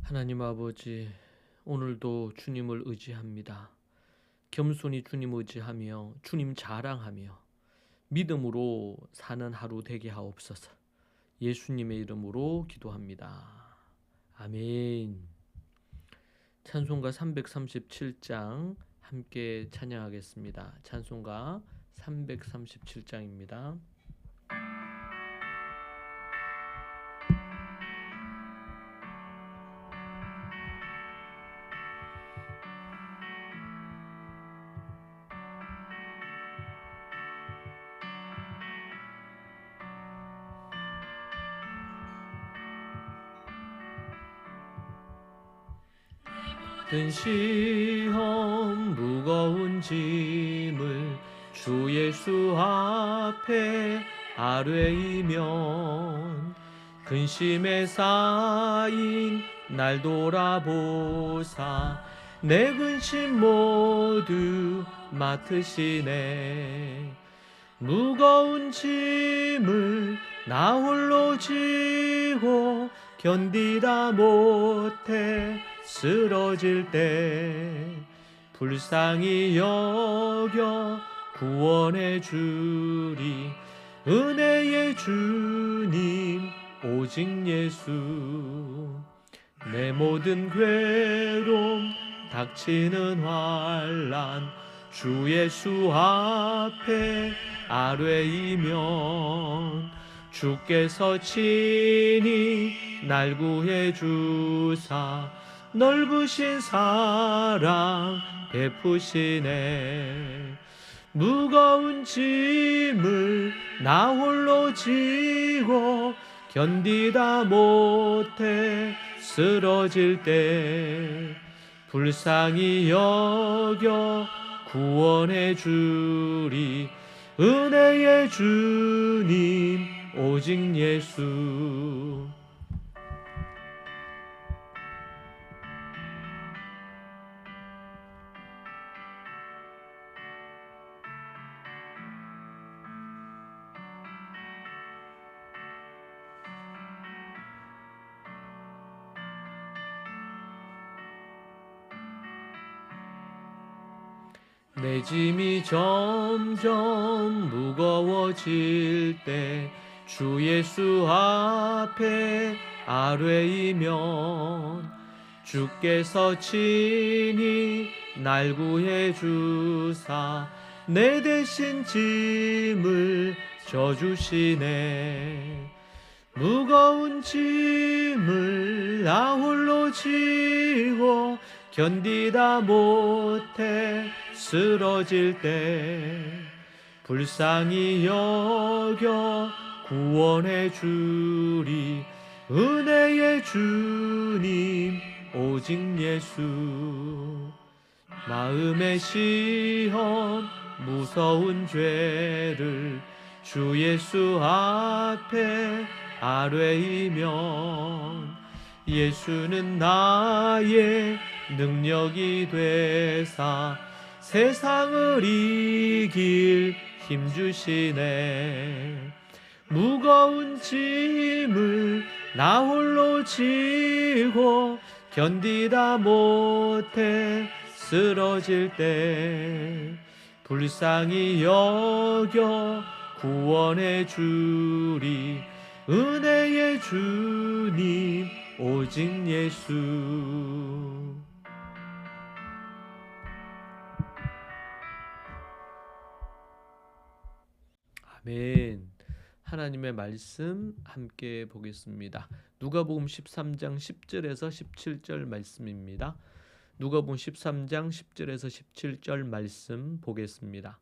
하나님 아버지, 오늘도 주님을 의지합니다. 겸손히 주님 의지하며 주님 자랑하며 믿음으로 사는 하루 되게 하옵소서. 예수님의 이름으로 기도합니다. 아멘. 찬송가 337장 함께 찬양하겠습니다. 찬송가 337장입니다. 큰 시험 무거운 짐을 주 예수 앞에 아뢰이면 근심에 쌓인 날 돌아보사 내 근심 모두 맡으시네. 무거운 짐을 나 홀로 지고 견디다 못해 쓰러질 때 불쌍히 여겨 구원해 주리 은혜의 주님 오직 예수. 내 모든 괴로움 닥치는 환난 주 예수 앞에 아뢰이면 주께서 친히 날 구해 주사 넓으신 사랑 베푸시네. 무거운 짐을 나 홀로 지고 견디다 못해 쓰러질 때 불쌍히 여겨 구원해 주리 은혜의 주님 오직 예수. 내 짐이 점점 무거워질 때 주 예수 앞에 아뢰이면 주께서 친히 날 구해 주사 내 대신 짐을 져주시네. 무거운 짐을 나 홀로 지고 견디다 못해 쓰러질 때 불쌍히 여겨 구원해 주리 은혜의 주님 오직 예수. 마음의 시험 무서운 죄를 주 예수 앞에 아뢰이면 예수는 나의 능력이 되사 세상을 이길 힘주시네. 무거운 짐을 나 홀로 지고 견디다 못해 쓰러질 때 불쌍히 여겨 구원해 주리 은혜의 주님 오직 예수. 아멘. 하나님의 말씀 함께 보겠습니다. 누가복음 13장 10절에서 17절 말씀입니다. 누가복음 13장 10절에서 17절 말씀 보겠습니다.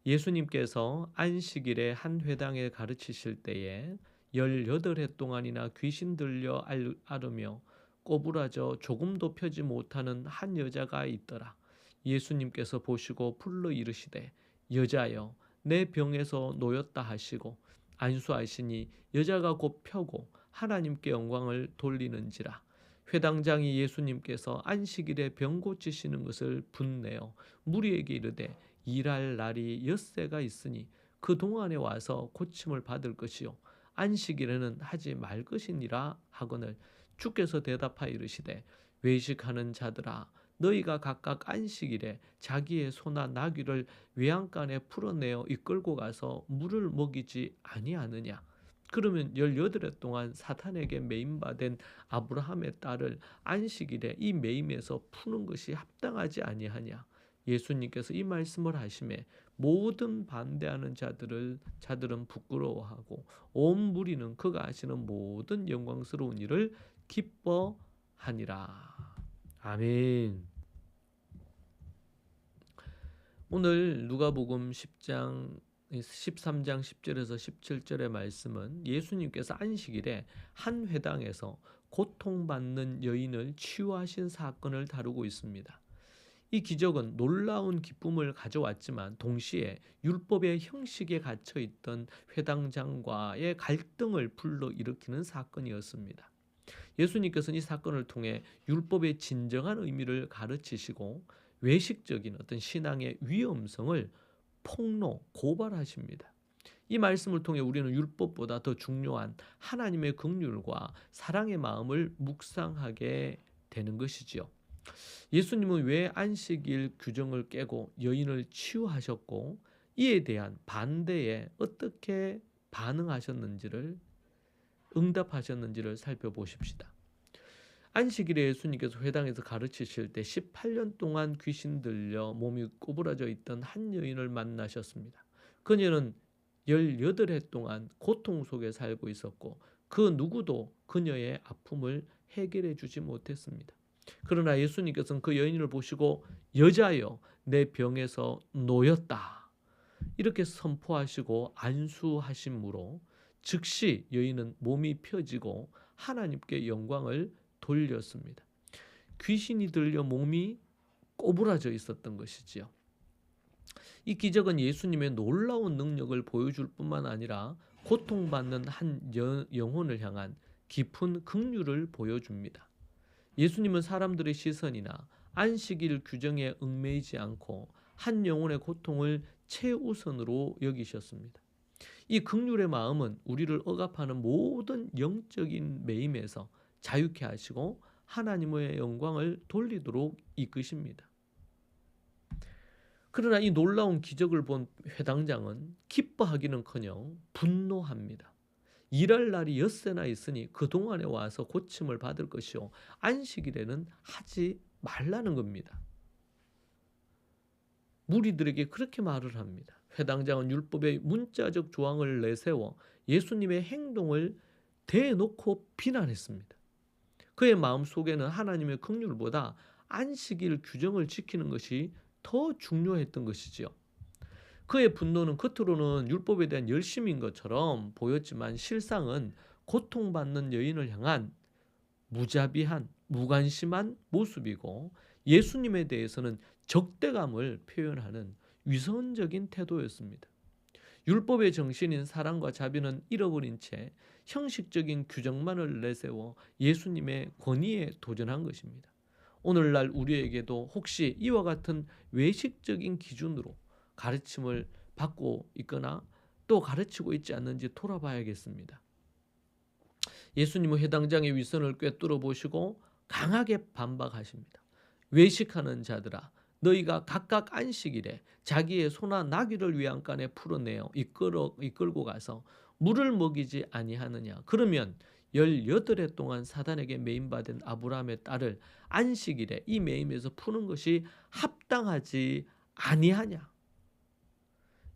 예수님께서 안식일에 한 회당에 가르치실 때에 18해 동안이나 귀신 들려 앓으며 꼬부라져 조금도 펴지 못하는 한 여자가 있더라. 예수님께서 보시고 불러 이르시되 여자여 내 병에서 놓였다 하시고 안수하시니 여자가 곧 펴고 하나님께 영광을 돌리는지라. 회당장이 예수님께서 안식일에 병 고치시는 것을 분내어 무리에게 이르되 일할 날이 엿새가 있으니 그 동안에 와서 고침을 받을 것이요 안식일에는 하지 말 것이니라 하거늘 주께서 대답하여 이르시되 외식하는 자들아 너희가 각각 안식일에 자기의 소나 나귀를 외양간에 풀어내어 이끌고 가서 물을 먹이지 아니하느냐. 그러면 18해 동안 사탄에게 매임받은 아브라함의 딸을 안식일에 이 매임에서 푸는 것이 합당하지 아니하냐. 예수님께서 이 말씀을 하심에 모든 반대하는 자들은 부끄러워하고 온 무리는 그가 하시는 모든 영광스러운 일을 기뻐하니라. 아멘. 오늘 누가복음 13장 10절에서 17절의 말씀은 예수님께서 안식일에 한 회당에서 고통받는 여인을 치유하신 사건을 다루고 있습니다. 이 기적은 놀라운 기쁨을 가져왔지만 동시에 율법의 형식에 갇혀 있던 회당장과의 갈등을 불러일으키는 사건이었습니다. 예수님께서는 이 사건을 통해 율법의 진정한 의미를 가르치시고 외식적인 어떤 신앙의 위험성을 고발하십니다. 이 말씀을 통해 우리는 율법보다 더 중요한 하나님의 긍휼과 사랑의 마음을 묵상하게 되는 것이지요. 예수님은 왜 안식일 규정을 깨고 여인을 치유하셨고 이에 대한 반대에 어떻게 응답하셨는지를 살펴보십시다. 안식일에 예수님께서 회당에서 가르치실 때 18년 동안 귀신 들려 몸이 꼬부라져 있던 한 여인을 만나셨습니다. 그녀는 18해 동안 고통 속에 살고 있었고 그 누구도 그녀의 아픔을 해결해 주지 못했습니다. 그러나 예수님께서는 그 여인을 보시고 여자여 내 병에서 놓였다 이렇게 선포하시고 안수하심으로 즉시 여인은 몸이 펴지고 하나님께 영광을 돌렸습니다. 귀신이 들려 몸이 꼬부라져 있었던 것이지요. 이 기적은 예수님의 놀라운 능력을 보여줄 뿐만 아니라 고통받는 한 영혼을 향한 깊은 긍휼을 보여줍니다. 예수님은 사람들의 시선이나 안식일 규정에 얽매이지 않고 한 영혼의 고통을 최우선으로 여기셨습니다. 이 긍휼의 마음은 우리를 억압하는 모든 영적인 매임에서 자유케 하시고 하나님의 영광을 돌리도록 이끄십니다. 그러나 이 놀라운 기적을 본 회당장은 기뻐하기는커녕 분노합니다. 일할 날이 엿새나 있으니 그동안에 와서 고침을 받을 것이요 안식일에는 하지 말라는 겁니다. 무리들에게 그렇게 말을 합니다. 회당장은 율법의 문자적 조항을 내세워 예수님의 행동을 대놓고 비난했습니다. 그의 마음속에는 하나님의 긍휼보다 안식일 규정을 지키는 것이 더 중요했던 것이지요. 그의 분노는 겉으로는 율법에 대한 열심인 것처럼 보였지만 실상은 고통받는 여인을 향한 무자비한, 무관심한 모습이고 예수님에 대해서는 적대감을 표현하는 위선적인 태도였습니다. 율법의 정신인 사랑과 자비는 잃어버린 채 형식적인 규정만을 내세워 예수님의 권위에 도전한 것입니다. 오늘날 우리에게도 혹시 이와 같은 외식적인 기준으로 가르침을 받고 있거나 또 가르치고 있지 않는지 돌아봐야겠습니다. 예수님은 회당장의 위선을 꿰뚫어 보시고 강하게 반박하십니다. 외식하는 자들아 너희가 각각 안식일에 자기의 소나 나귀를 외양간에 풀어내어 이끌고 가서 물을 먹이지 아니하느냐. 그러면 18해 동안 사단에게 매임받은 아브라함의 딸을 안식일에 이 매임에서 푸는 것이 합당하지 아니하냐.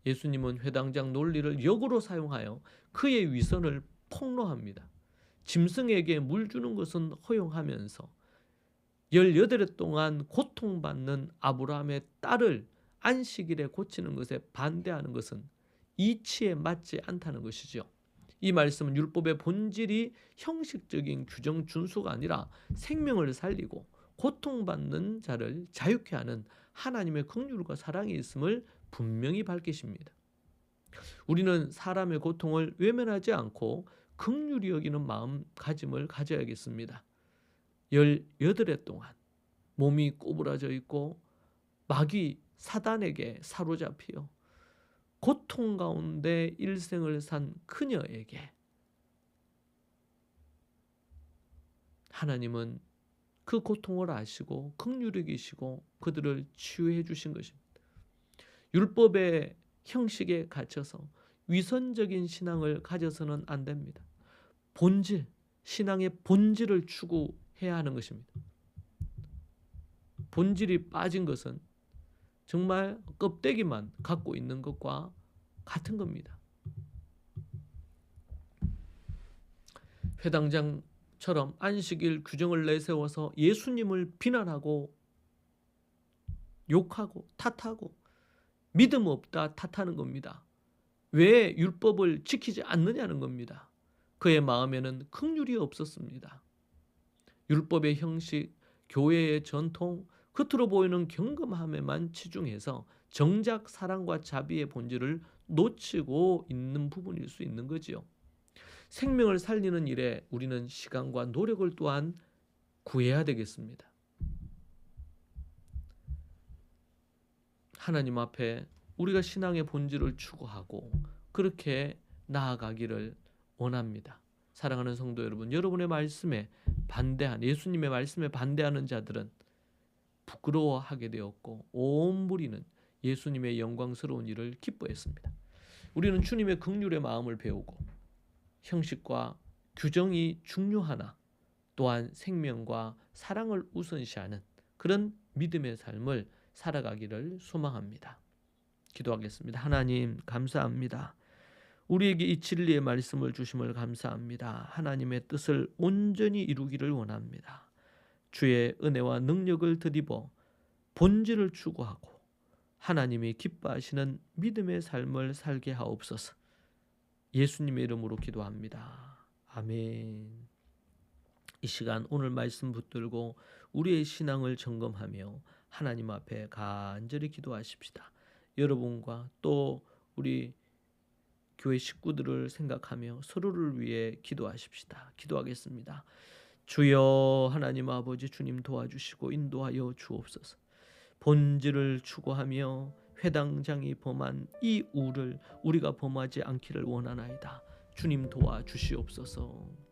예수님은 회당장 논리를 역으로 사용하여 그의 위선을 폭로합니다. 짐승에게 물 주는 것은 허용하면서 18해 동안 고통받는 아브라함의 딸을 안식일에 고치는 것에 반대하는 것은 이치에 맞지 않다는 것이죠. 이 말씀은 율법의 본질이 형식적인 규정 준수가 아니라 생명을 살리고 고통받는 자를 자유케 하는 하나님의 긍휼과 사랑이 있음을 분명히 밝히십니다. 우리는 사람의 고통을 외면하지 않고 긍휼히 여기는 마음가짐을 가져야겠습니다. 18해 동안 몸이 꼬부라져 있고 마귀 사단에게 사로잡히어 고통 가운데 일생을 산 그녀에게 하나님은 그 고통을 아시고 긍휼히 계시고 그들을 치유해 주신 것입니다. 율법의 형식에 갇혀서 위선적인 신앙을 가져서는 안 됩니다. 본질, 신앙의 본질을 추구해야 하는 것입니다. 본질이 빠진 것은 정말 껍데기만 갖고 있는 것과 같은 겁니다. 회당장처럼 안식일 규정을 내세워서 예수님을 비난하고 욕하고 탓하고 믿음 없다 탓하는 겁니다. 왜 율법을 지키지 않느냐는 겁니다. 그의 마음에는 긍휼이 없었습니다. 율법의 형식, 교회의 전통, 겉으로 보이는 경건함에만 치중해서 정작 사랑과 자비의 본질을 놓치고 있는 부분일 수 있는 거지요. 생명을 살리는 일에 우리는 시간과 노력을 또한 구해야 되겠습니다. 하나님 앞에 우리가 신앙의 본질을 추구하고 그렇게 나아가기를 원합니다. 사랑하는 성도 여러분, 여러분의 말씀에 반대한, 예수님의 말씀에 반대하는 자들은 부끄러워하게 되었고 온 무리는 예수님의 영광스러운 일을 기뻐했습니다. 우리는 주님의 긍휼의 마음을 배우고 형식과 규정이 중요하나 또한 생명과 사랑을 우선시하는 그런 믿음의 삶을 살아가기를 소망합니다. 기도하겠습니다. 하나님 감사합니다. 우리에게 이 진리의 말씀을 주심을 감사합니다. 하나님의 뜻을 온전히 이루기를 원합니다. 주의 은혜와 능력을 드리고 본질을 추구하고 하나님이 기뻐하시는 믿음의 삶을 살게 하옵소서. 예수님의 이름으로 기도합니다. 아멘. 이 시간 오늘 말씀 붙들고 우리의 신앙을 점검하며 하나님 앞에 간절히 기도하십시다. 여러분과 또 우리 교회 식구들을 생각하며 서로를 위해 기도하십시다. 기도하겠습니다. 주여 하나님 아버지, 주님 도와주시고 인도하여 주옵소서. 본질을 추구하며 회당장이 범한 이 우를 우리가 범하지 않기를 원하나이다. 주님 도와주시옵소서.